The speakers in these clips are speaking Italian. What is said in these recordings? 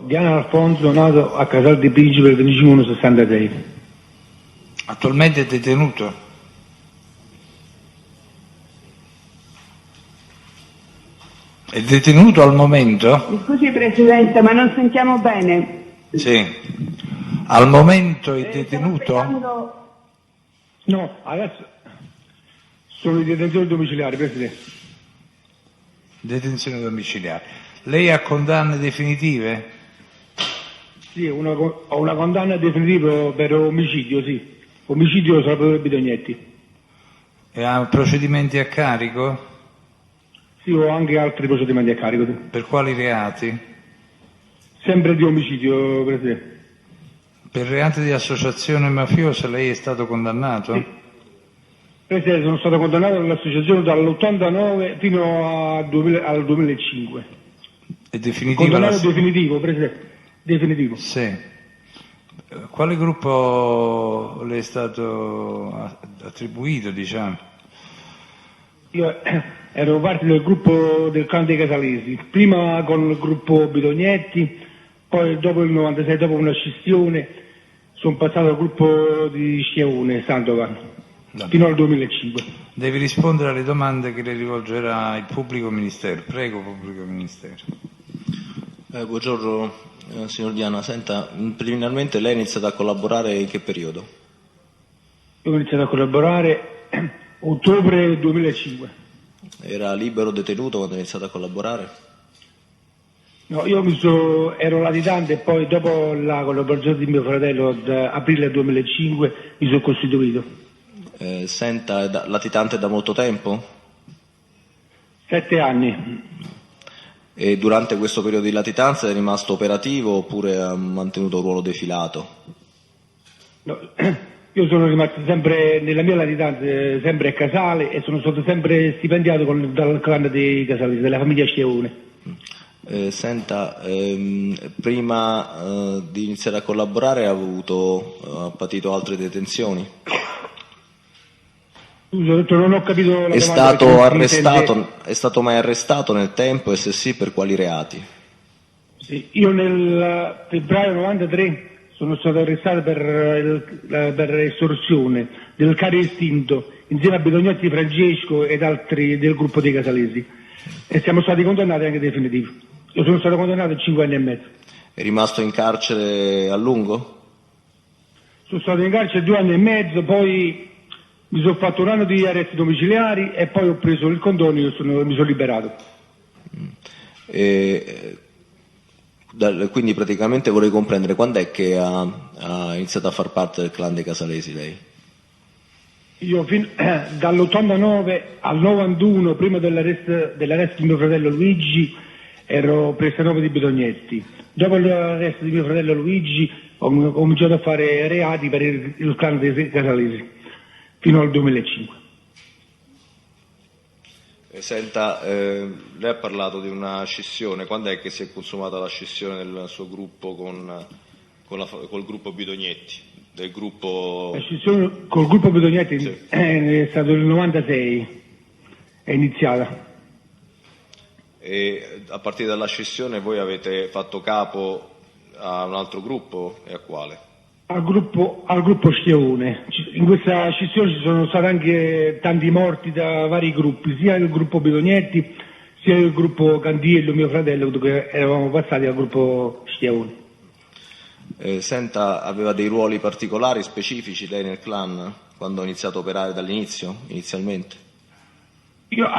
Diana Alfonso, nato a Casal di Principe il 25/1/66. Attualmente è detenuto? È detenuto al momento? Mi scusi Presidente, ma non sentiamo bene. Sì. Al momento è detenuto? No, adesso sono in detenzione domiciliare, Presidente. Detenzione domiciliare. Lei ha condanne definitive? Sì, ho una condanna definitiva per omicidio, sì. Omicidio Salvatore Bidognetti. E ha procedimenti a carico? Sì, ho anche altri procedimenti a carico. Per quali reati? Sempre di omicidio, Presidente. Per reati di associazione mafiosa lei è stato condannato? Sì. Presidente, sono stato condannato dall'associazione dall'89 fino al 2005. È definitiva Condannato definitivo, Presidente. Definitivo. Sì. Quale gruppo le è stato attribuito, diciamo? Io ero parte del gruppo del clan dei Casalesi, prima con il gruppo Bidognetti, poi dopo il 96, dopo una scissione, sono passato al gruppo di Schiavone, Sandokan, fino al 2005. Devi rispondere alle domande che le rivolgerà il pubblico ministero. Prego, pubblico ministero. Buongiorno signor Diana, senta, preliminarmente lei ha iniziato a collaborare in che periodo? Io ho iniziato a collaborare ottobre 2005. Era libero detenuto quando ha iniziato a collaborare? No, io ero latitante e poi dopo la collaborazione di mio fratello ad aprile 2005 mi sono costituito. Senta, è latitante da molto tempo? 7 anni. E durante questo periodo di latitanza è rimasto operativo oppure ha mantenuto un ruolo defilato? No, io sono rimasto sempre nella mia latitanza, sempre a Casale, e sono stato sempre stipendiato dal clan dei Casali, della famiglia Schiavone. Senta, prima di iniziare a collaborare ha patito altre detenzioni? Non ho capito la È domanda. è stato mai arrestato nel tempo e se sì per quali reati? Sì, io nel febbraio 93 sono stato arrestato per estorsione del caro estinto insieme a Bidognetti Francesco ed altri del gruppo dei Casalesi e siamo stati condannati anche definitivo. Io sono stato condannato a 5 anni e mezzo. È rimasto in carcere a lungo? Sono stato in carcere 2 anni e mezzo, poi mi sono fatto 1 anno di arresti domiciliari e poi ho preso il condono e mi sono liberato. Quindi praticamente vorrei comprendere quando è che ha iniziato a far parte del clan dei Casalesi lei? Io dall'89 al 91, prima dell'arresto di mio fratello Luigi, ero prestanome di Bidognetti. Dopo l'arresto di mio fratello Luigi ho cominciato a fare reati per il clan dei Casalesi fino al 2005. Senta, lei ha parlato di una scissione, quando è che si è consumata la scissione del suo gruppo col gruppo Bidognetti? Del gruppo... La scissione col gruppo Bidognetti sì. È stato il 96, è iniziata. E a partire dalla scissione voi avete fatto capo a un altro gruppo e a quale? Al gruppo Schiavone. In questa scissione ci sono stati anche tanti morti da vari gruppi, sia il gruppo Bidognetti sia il gruppo Candiello, mio fratello, che eravamo passati al gruppo Schiavone. Senta, aveva dei ruoli particolari, specifici lei nel clan quando ha iniziato a operare inizialmente? Io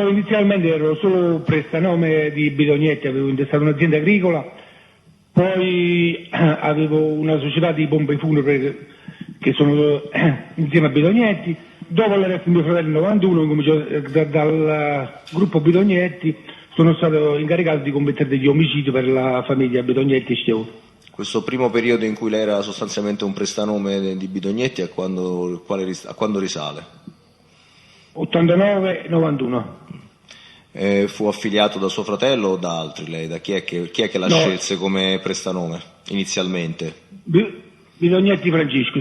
inizialmente ero solo prestanome di Bidognetti, avevo intestato un'azienda agricola. Poi avevo una società di pompe funebri che sono insieme a Bidognetti. Dopo l'arresto di mio fratello nel 91, dal gruppo Bidognetti, sono stato incaricato di commettere degli omicidi per la famiglia Bidognetti e Schiavone. Questo primo periodo in cui lei era sostanzialmente un prestanome di Bidognetti, a quando risale? 89-91. Fu affiliato da suo fratello o da altri lei? Da chi è che la scelse come prestanome inizialmente? Bidognetti Francesco,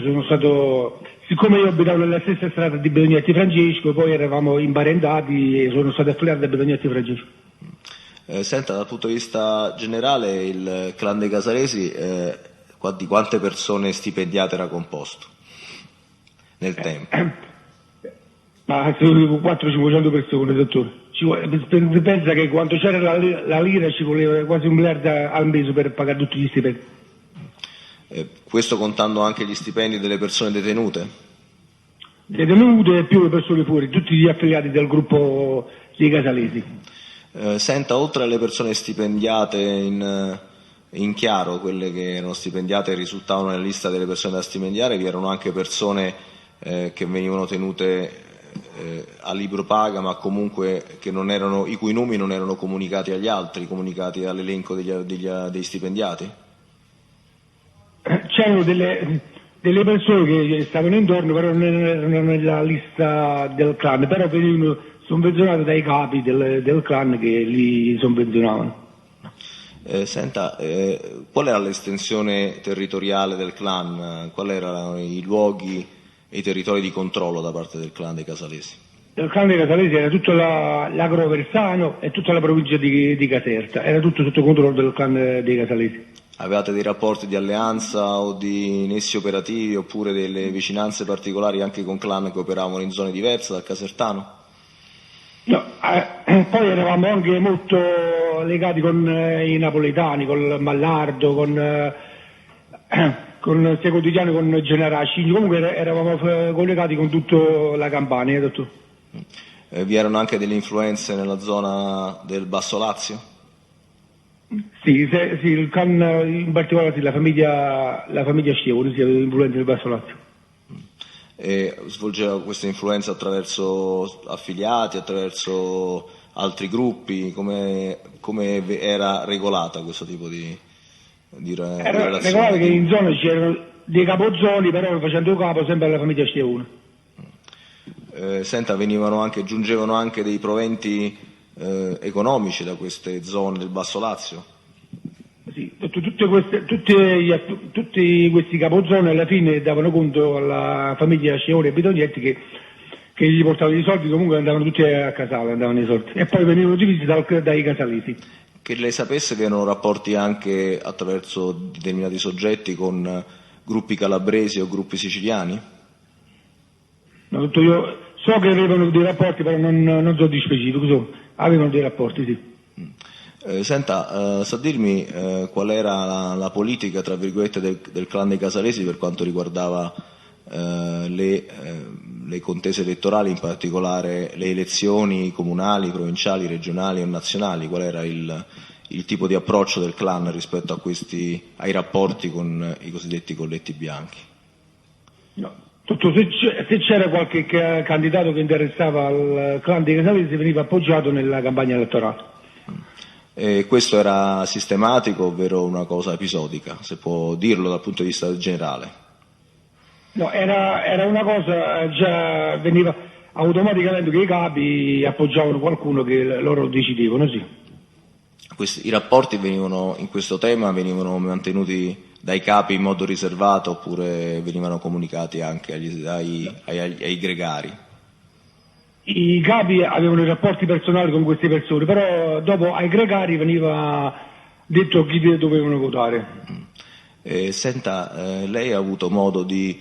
siccome io abitavo nella stessa strada di Bidognetti Francesco, poi eravamo imparentati e sono stato affiliato da Bidognetti Francesco. Senta, dal punto di vista generale, il clan dei Casalesi di quante persone stipendiate era composto nel tempo? Ma 400-500 persone, dottore. Pensa che quando c'era la lira ci voleva quasi 1 miliardo al mese per pagare tutti gli stipendi. Questo contando anche gli stipendi delle persone detenute? Detenute e più le persone fuori, tutti gli affiliati del gruppo dei Casalesi. Senta, oltre alle persone stipendiate in chiaro, quelle che erano stipendiate e risultavano nella lista delle persone da stipendiare, vi erano anche persone che venivano tenute a libro paga, ma comunque i cui nomi non erano comunicati agli altri, comunicati all'elenco dei stipendiati? C'erano delle persone che stavano intorno, però non erano nella lista del clan, però venivano sovvenzionate dai capi del clan che li sovvenzionavano. Senta, qual era l'estensione territoriale del clan? Quali erano i luoghi e i territori di controllo da parte del clan dei Casalesi? Il clan dei Casalesi era tutto l'Agro Aversano e tutta la provincia di Caserta, era tutto sotto controllo del clan dei Casalesi. Avevate dei rapporti di alleanza o di nessi operativi oppure delle vicinanze particolari anche con clan che operavano in zone diverse dal casertano? No, poi eravamo anche molto legati con i napoletani, con Mallardo, con Sei Quotidiano, con Generacci, comunque eravamo collegati con tutta la Campania, dottor. Vi erano anche delle influenze nella zona del Basso Lazio? Sì, il clan, in particolare sì, la famiglia Scievoli, sì, aveva influenze nel Basso Lazio. E svolgeva questa influenza attraverso affiliati, attraverso altri gruppi? Come era regolata questo tipo di relazione? Era regolata che in zona c'erano dei capozoni, però facendo capo sempre alla famiglia Scievoli. Senta, giungevano anche dei proventi economici da queste zone del Basso Lazio? Sì, tutti questi capozoni alla fine davano conto alla famiglia Scievoli e Bidognetti che gli portavano i soldi, comunque andavano tutti a Casale, andavano i soldi, e poi venivano divisi dai casalesi. Che lei sapesse vi erano rapporti anche attraverso determinati soggetti con gruppi calabresi o gruppi siciliani? No, io so che avevano dei rapporti, però non so di specifico, avevano dei rapporti, sì. Senta, sa dirmi qual era la politica, tra virgolette, del clan dei Casalesi per quanto riguardava le contese elettorali, in particolare le elezioni comunali, provinciali, regionali o nazionali? Qual era il tipo di approccio del clan rispetto ai rapporti con i cosiddetti colletti bianchi? No. Se c'era qualche candidato che interessava al clan dei Casalesi veniva appoggiato nella campagna elettorale. Questo era sistematico, ovvero una cosa episodica, se può dirlo dal punto di vista generale? No, era una cosa, già veniva automaticamente che i capi appoggiavano qualcuno che loro decidevano, sì. I rapporti in questo tema venivano mantenuti dai capi in modo riservato oppure venivano comunicati anche ai gregari? I capi avevano i rapporti personali con queste persone, però dopo ai gregari veniva detto chi dovevano votare. Senta, lei ha avuto modo di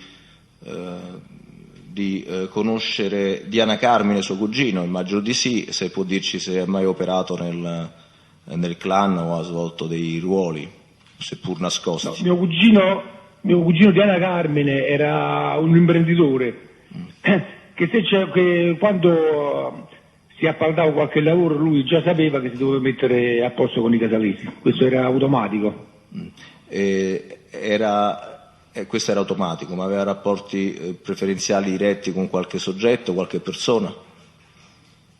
conoscere Diana Carmine, suo cugino? Immagino di sì. Se può dirci se ha mai operato nel clan o ha svolto dei ruoli, seppur nascosti. No, mio cugino Diana Carmine era un imprenditore che quando si appaltava qualche lavoro lui già sapeva che si doveva mettere a posto con i casalesi. Questo era automatico. Questo era automatico, ma aveva rapporti preferenziali diretti con qualche soggetto, qualche persona?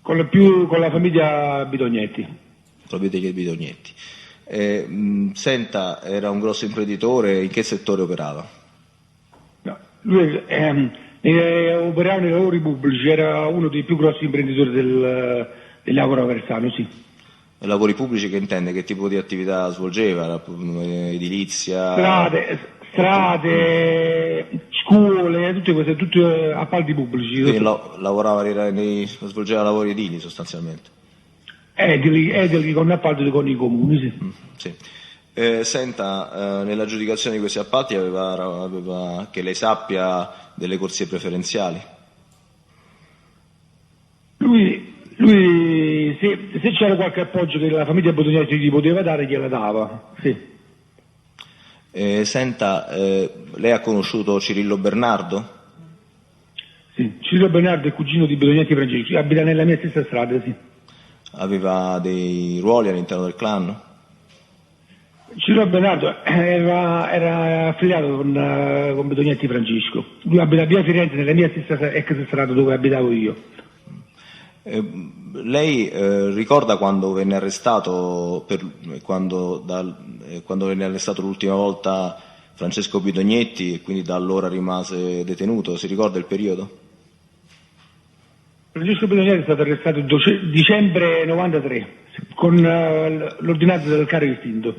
Con la famiglia Bidognetti. Con la famiglia Bidognetti. Senta, era un grosso imprenditore, in che settore operava? No, lui operava nei lavori pubblici, era uno dei più grossi imprenditori dell'Agro Aversano, sì. Lavori pubblici che intende? Che tipo di attività svolgeva? Edilizia? Strade, scuole, tutti appalti pubblici. Quindi svolgeva lavori edili sostanzialmente? edili con appalto con i comuni, sì. Sì. Senta, nell'aggiudicazione di questi appalti aveva, che lei sappia, delle corsie preferenziali? Lui se c'era qualche appoggio che la famiglia Bodognetti gli poteva dare, gliela dava, sì. Senta, lei ha conosciuto Cirillo Bernardo? Sì, Cirillo Bernardo è cugino di Bodognetti Francesco, abita nella mia stessa strada, sì. Aveva dei ruoli all'interno del clan? Cirillo Bernardo era affiliato con Bodognetti Francesco. Lui abita a via Firenze, nella mia stessa ex strada dove abitavo io. Lei ricorda quando venne arrestato, quando venne arrestato l'ultima volta Francesco Bidognetti e quindi da allora rimase detenuto? Si ricorda il periodo? Francesco Bidognetti è stato arrestato il dicembre 93 con l'ordinanza del carro istinto,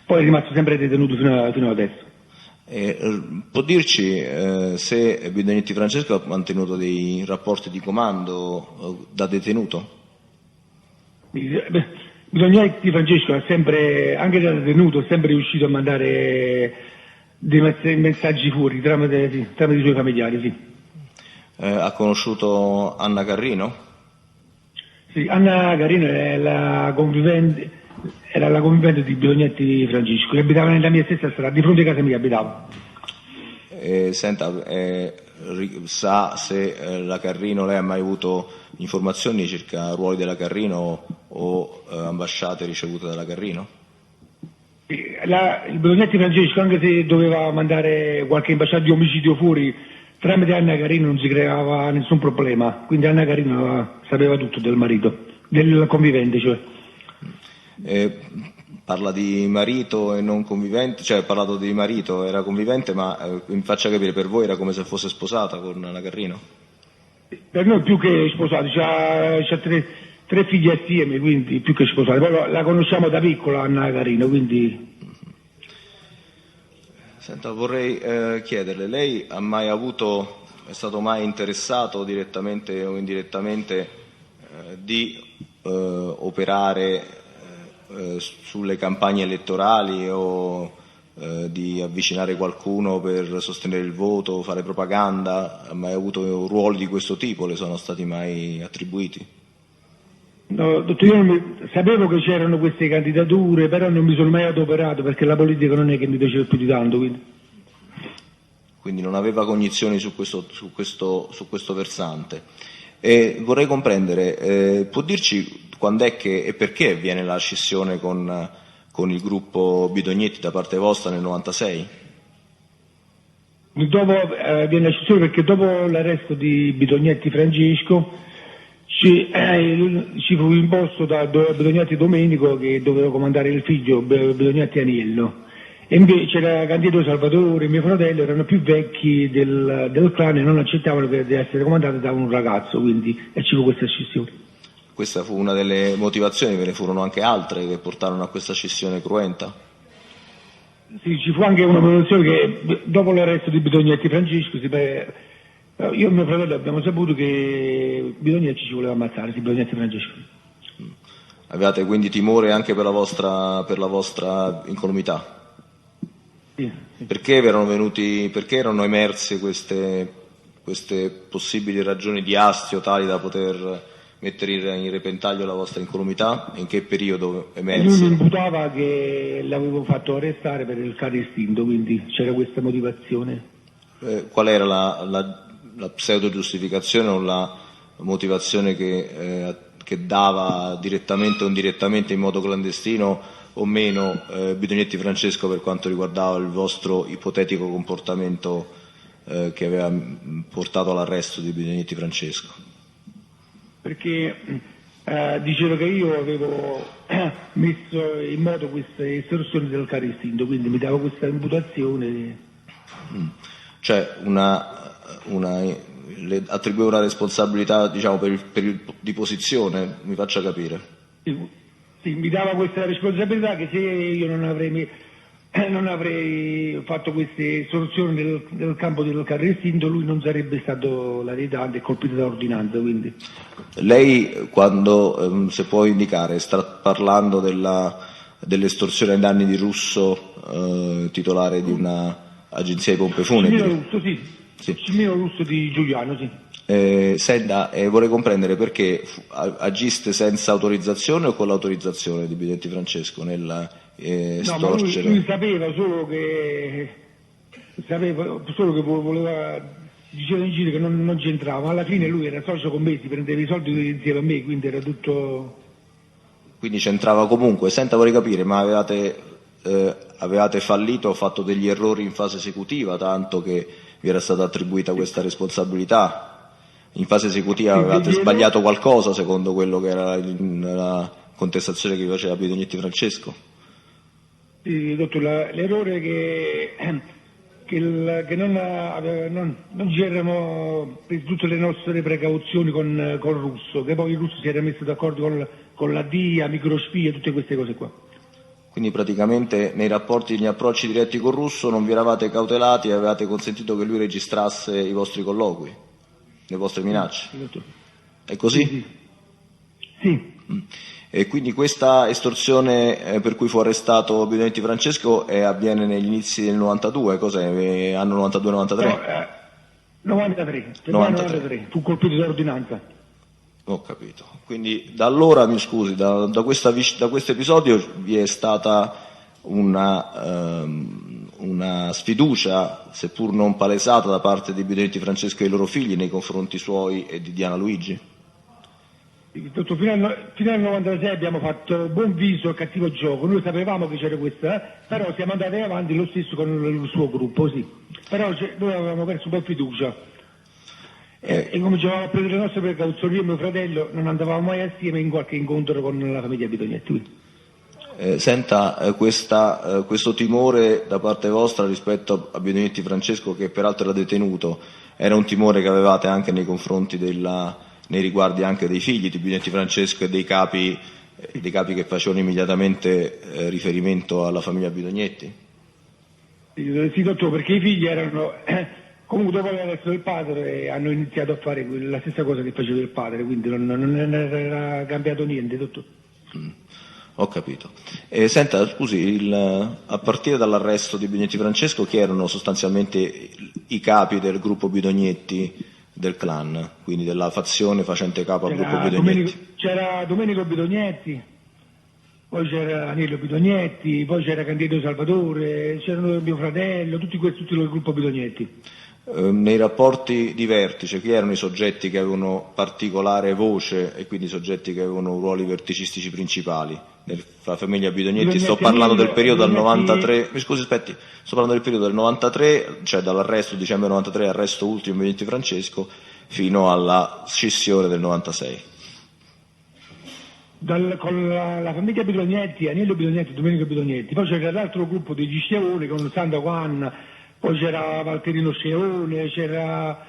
poi è rimasto sempre detenuto fino adesso. Può dirci se Bidognetti Francesco ha mantenuto dei rapporti di comando da detenuto? Bidognetti Francesco ha sempre, anche da detenuto, è sempre riuscito a mandare dei messaggi fuori tramite i suoi familiari, sì. Ha conosciuto Anna Carrino? Sì, Anna Carrino era la convivente di Bidognetti Francesco, che abitava nella mia stessa strada, di fronte a casa mia abitava. Senta, sa se la Carrino, lei ha mai avuto informazioni circa ruoli della Carrino o ambasciate ricevute dalla Carrino? Il Bidognetti Francesco, anche se doveva mandare qualche ambasciata di omicidio fuori, tramite Anna Carrino non si creava nessun problema, quindi Anna Carrino sapeva tutto del marito, del convivente, cioè. Parla di marito e non convivente, cioè ha parlato di marito, era convivente, ma mi faccia capire, per voi era come se fosse sposata con Anna Carrino? Per noi più che sposati, c'ha tre figli assieme, quindi più che sposati. Poi la conosciamo da piccola Anna Carrino, quindi... Senta, vorrei chiederle, lei è stato mai interessato direttamente o indirettamente di operare sulle campagne elettorali o di avvicinare qualcuno per sostenere il voto, fare propaganda? Ha mai avuto ruoli di questo tipo? Le sono stati mai attribuiti? No, dottor, io sapevo che c'erano queste candidature, però non mi sono mai adoperato perché la politica non è che mi piaceva più di tanto. Quindi non aveva cognizioni su questo versante. E vorrei comprendere, può dirci quando è che e perché avviene la scissione con il gruppo Bidognetti da parte vostra nel 96? Avviene la scissione perché dopo l'arresto di Bidognetti Francesco ci fu imposto da Bidognetti Domenico che doveva comandare il figlio Bidognetti Aniello, e invece c'era Candido Salvatore e mio fratello erano più vecchi del clan e non accettavano di essere comandati da un ragazzo, quindi e ci fu questa scissione. Questa fu una delle motivazioni, ve ne furono anche altre che portarono a questa scissione cruenta? Sì, ci fu anche una motivazione che dopo l'arresto di Bidognetti Francesco io e mio fratello abbiamo saputo che Bidognetti ci voleva ammazzare, Bidognetti Francesco. Avevate quindi timore anche per la vostra incolumità? Sì. Perché erano emerse queste possibili ragioni di astio tali da poter mettere in repentaglio la vostra incolumità? In che periodo emerse? Lui mi imputava che l'avevo fatto arrestare per il carro istinto, quindi c'era questa motivazione. Qual era la pseudo giustificazione o la motivazione che dava direttamente o indirettamente in modo clandestino o meno Bidognetti Francesco per quanto riguardava il vostro ipotetico comportamento che aveva portato all'arresto di Bidognetti Francesco? Perché dicevo che io avevo messo in moto queste estorsioni del carro istinto, quindi mi dava questa imputazione. Cioè le attribuiva una responsabilità, diciamo, di posizione, mi faccia capire. Sì, mi dava questa responsabilità che se io non avrei non avrei fatto queste soluzioni nel campo del carro estinto, lui non sarebbe stato latitante e colpito da ordinanza. Quindi. Lei, quando, se può indicare, sta parlando dell'estorsione ai danni di Russo, titolare di una agenzia di pompe funebri? Cimino Russo, sì. Cimino Russo di Giuliano, sì. Senta, vorrei comprendere perché agiste senza autorizzazione o con l'autorizzazione di Bidonietti Francesco nel estorcere? No, ma lui sapeva solo che voleva, diceva in giro che non c'entrava, alla fine lui era socio con me, si prendeva i soldi insieme a me, quindi era tutto... Quindi c'entrava comunque. Senta, vorrei capire, ma avevate fallito o fatto degli errori in fase esecutiva, tanto che vi era stata attribuita questa responsabilità? In fase esecutiva avevate sbagliato qualcosa secondo quello che era la contestazione che vi faceva Bidognetti Francesco? Sì, dottor, l'errore che non c'erano per tutte le nostre precauzioni con Russo, che poi il Russo si era messo d'accordo con la DIA, microspie, tutte queste cose qua. Quindi praticamente nei rapporti, negli approcci diretti con Russo non vi eravate cautelati e avevate consentito che lui registrasse i vostri colloqui, le vostre minacce? Sì, È così? Sì. E quindi questa estorsione per cui fu arrestato Bidognetti Francesco avviene negli inizi del 92, cos'è? Anno 92-93? No, 93. Fu colpito da ordinanza. Ho capito. Quindi da allora, mi scusi, da questo episodio vi è stata una sfiducia, seppur non palesata, da parte di Bidognetti Francesco e i loro figli nei confronti suoi e di Diana Luigi? Fino al 96 abbiamo fatto buon viso e cattivo gioco, noi sapevamo che c'era questa, però siamo andati avanti lo stesso con il suo gruppo, sì. Però noi avevamo perso un po' fiducia e cominciavamo a prendere le nostre precauzioni. Io e mio fratello non andavamo mai assieme in qualche incontro con la famiglia Bidognetti. Senta, questo timore da parte vostra rispetto a Bidognetti Francesco, che peraltro era detenuto, era un timore che avevate anche nei confronti nei riguardi anche dei figli di Bidognetti Francesco e dei capi che facevano immediatamente riferimento alla famiglia Bidognetti? Sì, dottore, perché i figli erano comunque dopo l'arresto del padre hanno iniziato a fare la stessa cosa che faceva il padre, quindi non era cambiato niente, dottore. Ho capito. Senta, scusi, a partire dall'arresto di Bidognetti Francesco, chi erano sostanzialmente i capi del gruppo Bidognetti del clan, quindi della fazione facente capo al gruppo Bidognetti? C'era Domenico Bidognetti, poi c'era Agnello Bidognetti, poi c'era Candido Salvatore, c'erano mio fratello, tutto il gruppo Bidognetti. Nei rapporti di vertice, chi erano i soggetti che avevano particolare voce e quindi i soggetti che avevano ruoli verticistici principali? La famiglia Bidognetti, sto parlando del periodo del 93, mi scusi aspetti, sto parlando del periodo del 93, cioè dall'arresto dicembre 93, arresto ultimo di Bidognetti Francesco, fino alla scissione del 96. Con la famiglia Bidognetti, Agnello Bidognetti, Domenico Bidognetti, poi c'era l'altro gruppo degli Schiavoni con Sandro Juan, poi c'era Valterino Schiavone, c'era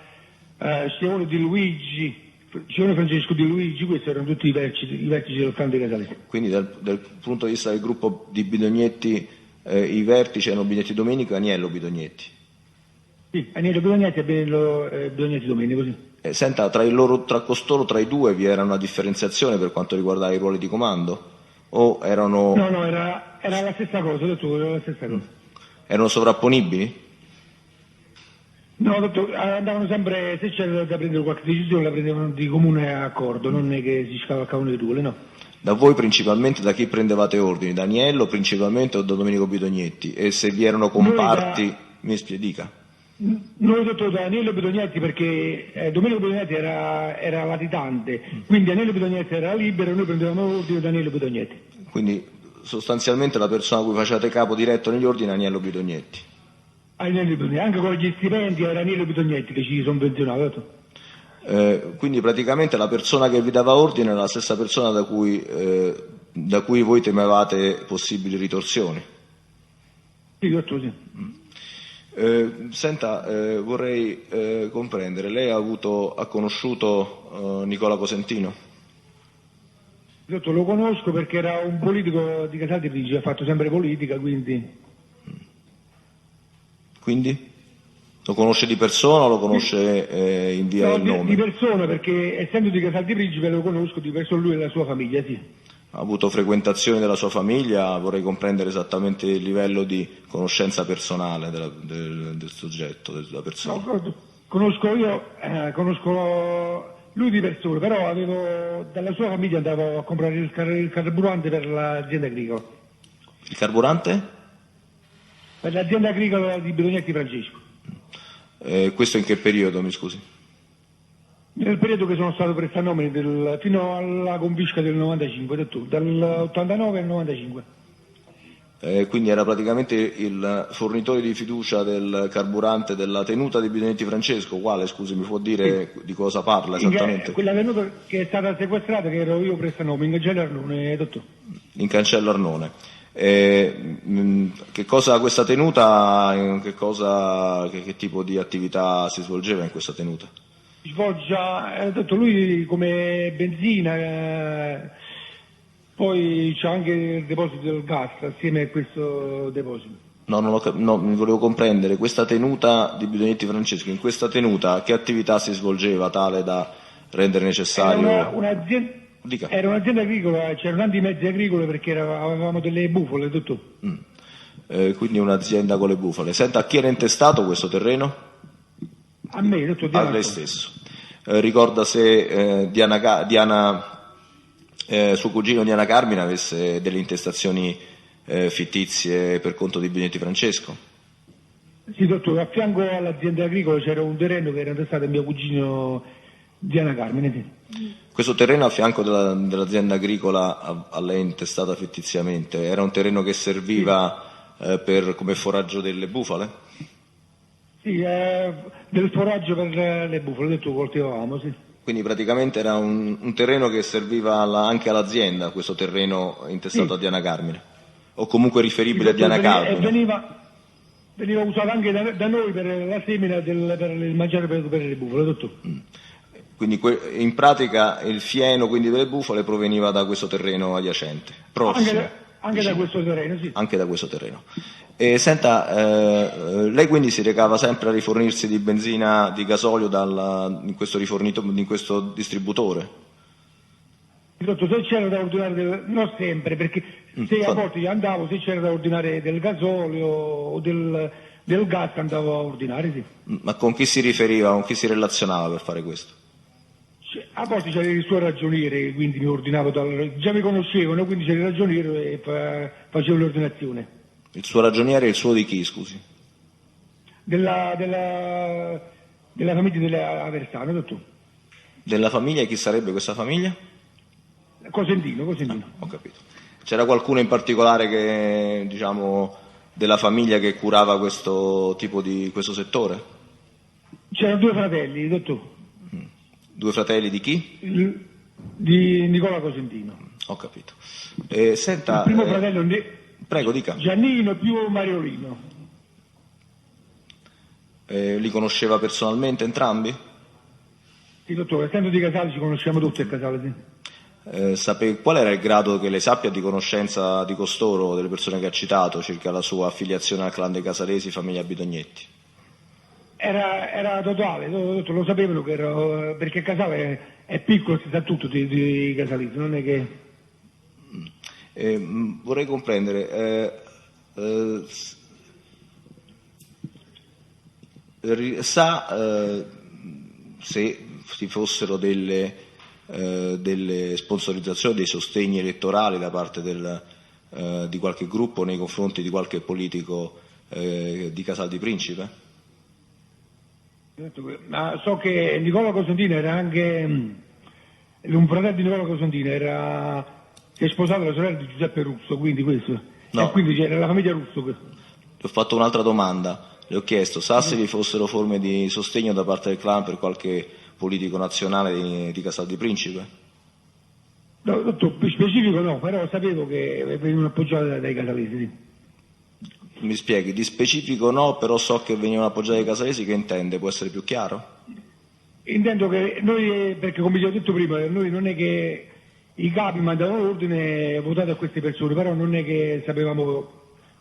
Schiavone di Luigi, Schiavone Francesco di Luigi, questi erano tutti i vertici del clan dei Casali. Quindi dal punto di vista del gruppo di Bidognetti, i vertici erano Bidognetti Domenico e Agnello Bidognetti? Sì, Agnello Bidognetti e Bidognetti Domenico, sì. Senta, tra i due vi era una differenziazione per quanto riguardava i ruoli di comando? O erano... No, era la stessa cosa, dottore, era la stessa cosa. Erano sovrapponibili? No, dottore, andavano sempre, se c'era da prendere qualche decisione la prendevano di comune accordo, non è che si scavalcavano le ruole, no. Da voi principalmente da chi prendevate ordini? Da Agnello principalmente o da Domenico Bidognetti? E se vi erano comparti, mi dica. Noi dottore da Agnello Bidognetti perché Domenico Bidognetti era latitante, quindi Agnello Bidognetti era libero e noi prendevamo ordine da Agnello Bidognetti. Quindi sostanzialmente la persona a cui facevate capo diretto negli ordini è Agnello Bidognetti? Agnello Bidognetti, anche con gli stipendi era Agnello Bidognetti che ci sovvenzionava. Quindi praticamente la persona che vi dava ordine era la stessa persona da cui voi temevate possibili ritorsioni? Sì, dottore, sì. Senta, vorrei comprendere, lei ha conosciuto Nicola Cosentino? Dottore, lo conosco perché era un politico di Casal di Principe, ha fatto sempre politica, quindi... Quindi? Lo conosce di persona o lo conosce in via No, del nome? di persona, perché essendo di Casal di Principe lo conosco di persona, lui e la sua famiglia, sì. Ha avuto frequentazione della sua famiglia, vorrei comprendere esattamente il livello di conoscenza personale del soggetto, della persona. No, conosco lui di persona, però dalla sua famiglia andavo a comprare il carburante per l'azienda agricola. Il carburante? Per l'azienda agricola di Bidognetti Francesco. Questo in che periodo, mi scusi? Nel periodo che sono stato prestanomine fino alla confisca del 95, dall'89 al 95. Quindi era praticamente il fornitore di fiducia del carburante della tenuta di Bidognetti Francesco, quale, scusi, mi può dire di cosa parla esattamente? Quella tenuta che è stata sequestrata, che ero io prestanome, in Cancello Arnone, dottor. In Cancello Arnone. Che cosa questa tenuta, che tipo di attività si svolgeva in questa tenuta? Svolge, dottor, lui come benzina, poi c'è anche il deposito del gas assieme a questo deposito. No, mi volevo comprendere, questa tenuta di Bidognetti Francesco, in questa tenuta che attività si svolgeva tale da rendere necessario... Era un'azienda agricola, c'erano tanti mezzi agricoli perché avevamo delle bufale, dottor. Quindi un'azienda con le bufale. Senta, a chi era intestato questo terreno? A me, dottor. A lei stesso. Ricorda se suo cugino Diana Carmine avesse delle intestazioni fittizie per conto di Bidognetti Francesco? Sì, dottor, a fianco all'azienda agricola c'era un terreno che era intestato a mio cugino Diana Carmine. Sì. Questo terreno a fianco dell'azienda agricola a lei intestata fittiziamente, era un terreno che serviva come foraggio delle bufale? Sì, del foraggio per le bufale, detto coltivavamo, sì. Quindi praticamente era un terreno che serviva anche all'azienda, questo terreno intestato a Diana Carmine, o comunque riferibile a Diana Carmine. Veniva usato anche da noi per la semina per il mangiare per le bufale, dottor. Quindi in pratica il fieno quindi delle bufale proveniva da questo terreno adiacente, prossimo. Anche da questo terreno, sì. Anche da questo terreno. E senta, lei quindi si recava sempre a rifornirsi di benzina, di gasolio in questo distributore? Dottor, se c'era da ordinare, non sempre, perché se a volte andavo, se c'era da ordinare del gasolio o del gas andavo a ordinare, sì. Ma con chi si riferiva, con chi si relazionava per fare questo? A volte c'era il suo ragioniere, quindi mi ordinavo, già mi conoscevano, quindi c'era il ragioniere e facevo l'ordinazione. Il suo ragioniere e il suo di chi, scusi? Della famiglia dell'Aversano, dottor. Della famiglia, chi sarebbe questa famiglia? Cosentino. Ho capito. C'era qualcuno in particolare che, diciamo, della famiglia che curava questo settore? C'erano 2 fratelli, dottor. 2 fratelli di chi? Di Nicola Cosentino. Ho capito. Senta, il primo fratello prego, dica. Giannino più Mariolino. Li conosceva personalmente entrambi? Sì, dottore, essendo di Casale ci conosciamo tutti a Casale, sì. Qual era il grado che lei sappia di conoscenza di costoro, delle persone che ha citato, circa la sua affiliazione al clan dei Casalesi, famiglia Bidognetti? Era totale, lo sapevano che ero, perché Casale è piccolo, si sa tutto di Casalesi, non è che... vorrei comprendere, sa se ci fossero delle sponsorizzazioni, dei sostegni elettorali da parte di qualche gruppo nei confronti di qualche politico di Casal di Principe? Ma so che Nicola Cosentino era anche un fratello di Nicola Cosentino, si è sposato la sorella di Giuseppe Russo, quindi questo. No. E quindi c'era la famiglia Russo. Le ho fatto un'altra domanda, le ho chiesto, sa se vi fossero forme di sostegno da parte del clan per qualche politico nazionale di Casal di Principe? No, dottor, specifico no, però sapevo che venivano appoggiati dai casalesi, sì. Mi spieghi, di specifico no, però so che venivano appoggiati dai casalesi, che intende? Può essere più chiaro? Intendo che noi, perché come vi ho detto prima, noi non è che i capi mandavano l'ordine votate a queste persone, però non è che sapevamo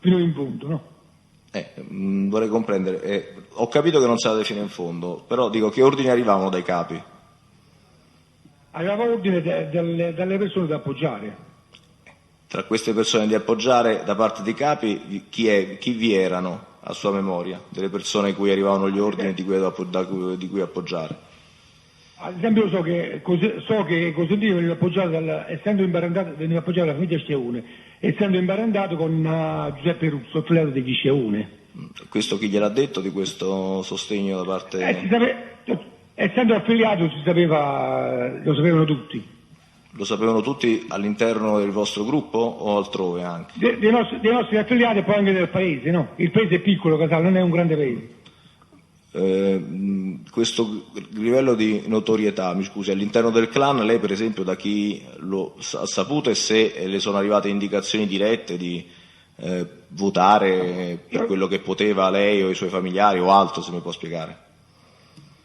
fino in fondo, no? Vorrei comprendere, ho capito che non siete fino in fondo, però dico, che ordini arrivavano dai capi? Aveva ordine dalle persone da appoggiare. Tra queste persone di appoggiare, da parte dei capi, chi vi erano a sua memoria, delle persone a cui arrivavano gli ordini di cui appoggiare? Ad esempio so che Cosentino veniva appoggiato veniva appoggiato dalla famiglia Schiavone, essendo imparendato con Giuseppe Russo, affiliato degli Schiavone. Questo chi gliel'ha detto di questo sostegno da parte... Essendo affiliato lo sapevano tutti. Lo sapevano tutti all'interno del vostro gruppo o altrove anche? Dei nostri affiliati e poi anche del paese, no? Il paese è piccolo, Casale, non è un grande paese. Questo livello di notorietà, mi scusi, all'interno del clan, lei per esempio da chi lo ha saputo e se le sono arrivate indicazioni dirette di votare per quello che poteva lei o i suoi familiari o altro, se mi può spiegare?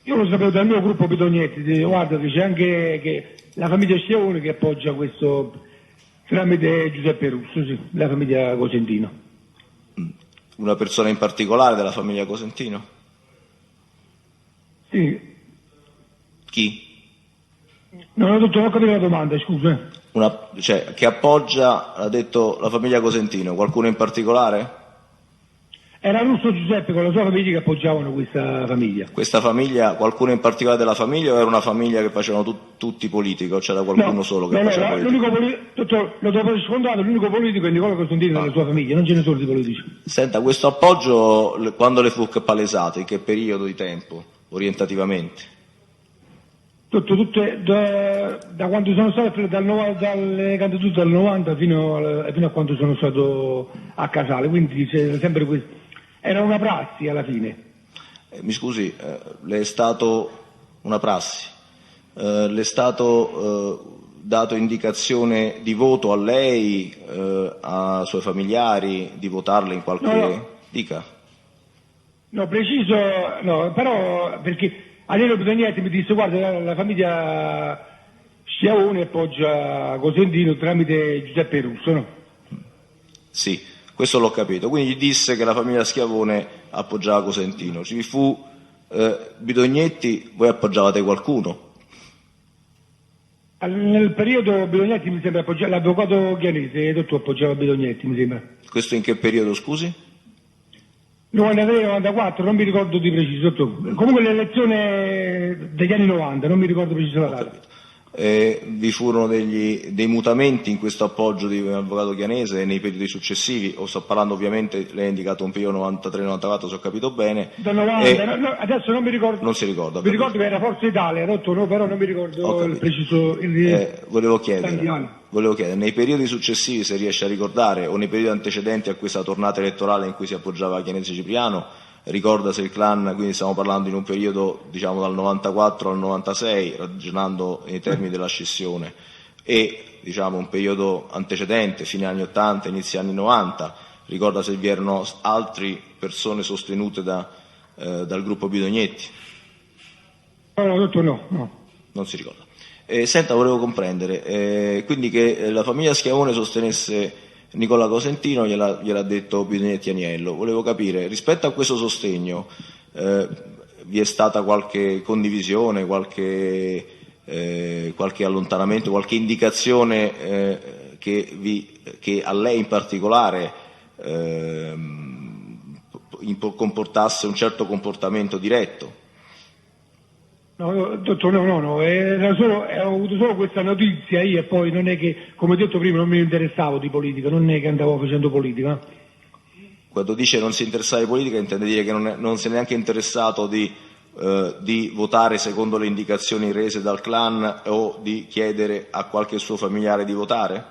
Io lo sapevo dal mio gruppo Bidognetti, guarda, c'è anche che la famiglia Schiavone che appoggia questo tramite Giuseppe Russo, sì, la famiglia Cosentino. Una persona in particolare della famiglia Cosentino? Sì. Chi? Non ho capito la domanda, scusa. Cioè, che appoggia, ha detto, la famiglia Cosentino, qualcuno in particolare? Era Russo Giuseppe con la sua famiglia che appoggiavano questa famiglia. Questa famiglia, qualcuno in particolare della famiglia o era una famiglia che facevano tutti politico? C'era qualcuno solo che faceva politico? Lo dopo scontato, l'unico politico è Nicola Costantino della sua famiglia, non ce ne sono di politici. Senta, questo appoggio quando le fu palesato, in che periodo di tempo, orientativamente? Da quando sono stato, dalle candidature dal 90 fino a quando sono stato a Casale, quindi c'è sempre questo. Era una prassi alla fine. Mi scusi, le è stato una prassi? Le è stato dato indicazione di voto a lei, ai suoi familiari, di votarle in qualche... No. Dica. No, preciso, no, però perché Alieno Bidognetti mi disse, guarda, la famiglia Schiavone appoggia Cosentino tramite Giuseppe Russo, no? Sì. Questo l'ho capito, quindi gli disse che la famiglia Schiavone appoggiava Cosentino. Ci fu Bidognetti, voi appoggiavate qualcuno? Nel periodo Bidognetti mi sembra appoggiava, l'avvocato Chianese, dottor appoggiava Bidognetti, mi sembra. Questo in che periodo, scusi? 93-94, non mi ricordo di preciso, dottor. Comunque l'elezione degli anni 90, non mi ricordo preciso la data. Vi furono dei mutamenti in questo appoggio di avvocato Chianese nei periodi successivi, o sto parlando ovviamente, lei ha indicato un periodo 93-94 se ho capito bene. Da 90, adesso non mi ricordo. Non si ricorda. Mi ricordo che era Forza Italia, però non mi ricordo il preciso. Volevo chiedere, nei periodi successivi, se riesce a ricordare, o nei periodi antecedenti a questa tornata elettorale in cui si appoggiava Chianese Cipriano, ricorda se il clan, quindi stiamo parlando in un periodo diciamo dal 94 al 96, ragionando nei termini della scissione, e diciamo un periodo antecedente, fine anni 80, inizi anni 90, ricorda se vi erano altre persone sostenute dal gruppo Bidognetti? No. Non si ricorda. Senta, volevo comprendere, quindi che la famiglia Schiavone sostenesse Nicola Cosentino gliel'ha detto Bidognetti Aniello. Volevo capire, rispetto a questo sostegno, vi è stata qualche condivisione, qualche allontanamento, qualche indicazione che a lei in particolare comportasse un certo comportamento diretto? No, dottor, no, ho avuto solo questa notizia io e poi non è che, come ho detto prima, non mi interessavo di politica, non è che andavo facendo politica. Quando dice non si interessava di politica intende dire che non si è neanche interessato di votare secondo le indicazioni rese dal clan o di chiedere a qualche suo familiare di votare?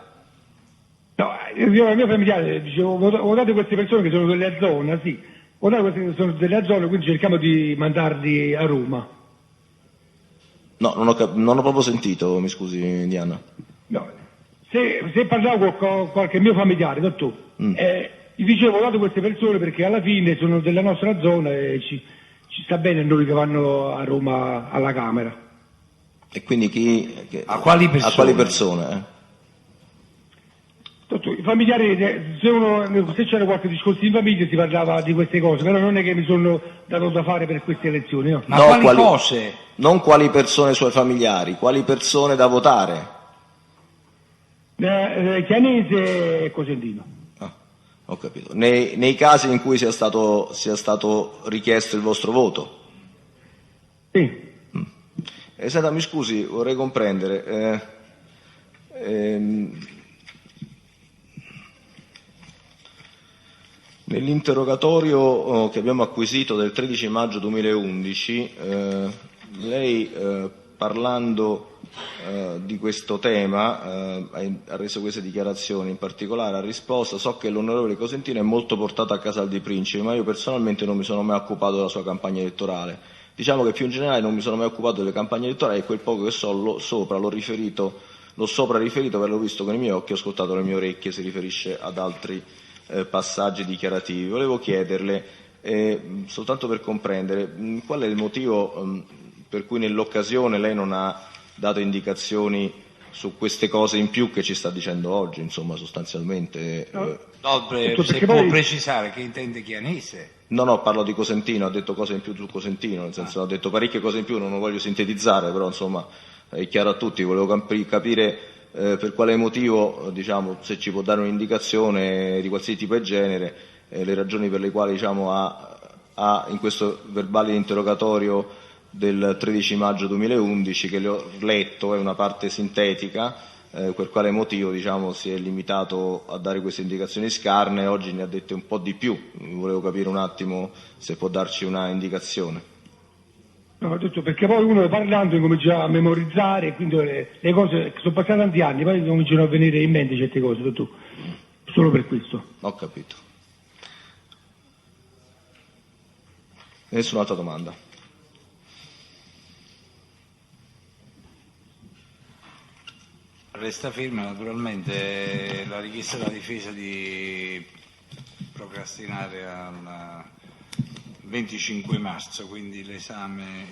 No, io al mio familiare dicevo votate queste persone che sono delle zone, sì, votate queste che sono delle zone, quindi cerchiamo di mandarli a Roma. No, non ho proprio sentito, mi scusi Diana. No, se parlavo con qualche mio familiare, dottor, gli dicevo votate queste persone perché alla fine sono della nostra zona e ci sta bene noi che vanno a Roma alla Camera. E quindi a quali persone? I familiari, se c'era qualche discorso in famiglia si parlava di queste cose, però non è che mi sono dato da fare per queste elezioni, no? Ma quali cose? Non quali persone suoi familiari, quali persone da votare. Chianese e Cosentino. Ho capito. Nei casi in cui sia stato richiesto il vostro voto? Sì. Senta, mi scusi, vorrei comprendere. Nell'interrogatorio che abbiamo acquisito del 13 maggio 2011, lei parlando di questo tema ha reso queste dichiarazioni, in particolare ha risposto: so che l'onorevole Cosentino è molto portato a Casal di Principe, ma io personalmente non mi sono mai occupato della sua campagna elettorale. Diciamo che più in generale non mi sono mai occupato delle campagne elettorali, e quel poco che so l'ho sopra riferito per l'ho visto con i miei occhi, ho ascoltato le mie orecchie, si riferisce ad altri passaggi dichiarativi. Volevo chiederle, soltanto per comprendere, qual è il motivo per cui nell'occasione lei non ha dato indicazioni su queste cose in più che ci sta dicendo oggi, insomma, sostanzialmente. Se può precisare che intende Chianese. No, parlo di Cosentino, ha detto cose in più su Cosentino, nel senso ha detto parecchie cose in più, non lo voglio sintetizzare, però insomma è chiaro a tutti, volevo capire per quale motivo, diciamo, se ci può dare un'indicazione di qualsiasi tipo e genere, le ragioni per le quali, diciamo, ha in questo verbale di interrogatorio del 13 maggio 2011, che le ho letto, è una parte sintetica, per quale motivo, diciamo, si è limitato a dare queste indicazioni scarne, oggi ne ha dette un po' di più. Volevo capire un attimo se può darci una indicazione. No, ho detto perché poi uno parlando comincia a memorizzare, quindi le cose che sono passate tanti anni, poi cominciano a venire in mente certe cose, dottor. Solo per questo. Ho capito. Nessun'altra domanda? Resta ferma naturalmente la richiesta della difesa di procrastinare al 25 marzo, quindi l'esame